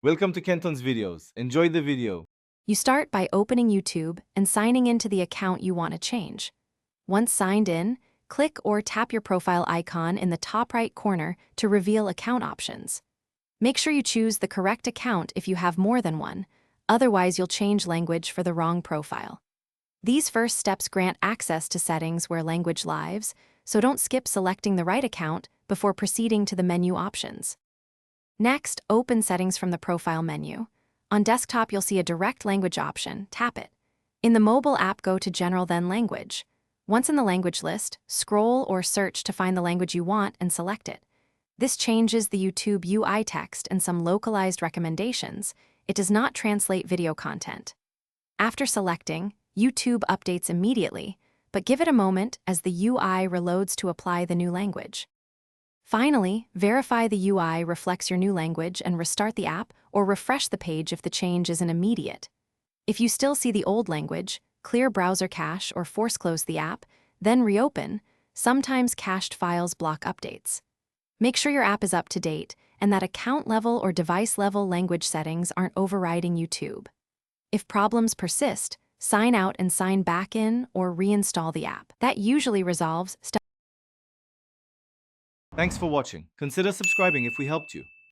Welcome to Kenton's videos. Enjoy the video. You start by opening YouTube and signing into the account you want to change. Once signed in, click or tap your profile icon in the top right corner to reveal account options. Make sure you choose the correct account if you have more than one, otherwise you'll change language for the wrong profile. These first steps grant access to settings where language lives, so don't skip selecting the right account before proceeding to the menu options. Next, open Settings from the Profile menu. On desktop, you'll see a direct language option. Tap it. In the mobile app, go to General, then Language. Once in the language list, scroll or search to find the language you want and select it. This changes the YouTube UI text and some localized recommendations. It does not translate video content. After selecting, YouTube updates immediately, but give it a moment as the UI reloads to apply the new language. Finally, verify the UI reflects your new language and restart the app or refresh the page if the change isn't immediate. If you still see the old language, clear browser cache or force close the app, then reopen. Sometimes cached files block updates. Make sure your app is up to date and that account level or device level language settings aren't overriding YouTube. If problems persist, sign out and sign back in or reinstall the app. That usually resolves stuff. Thanks for watching. Consider subscribing if we helped you.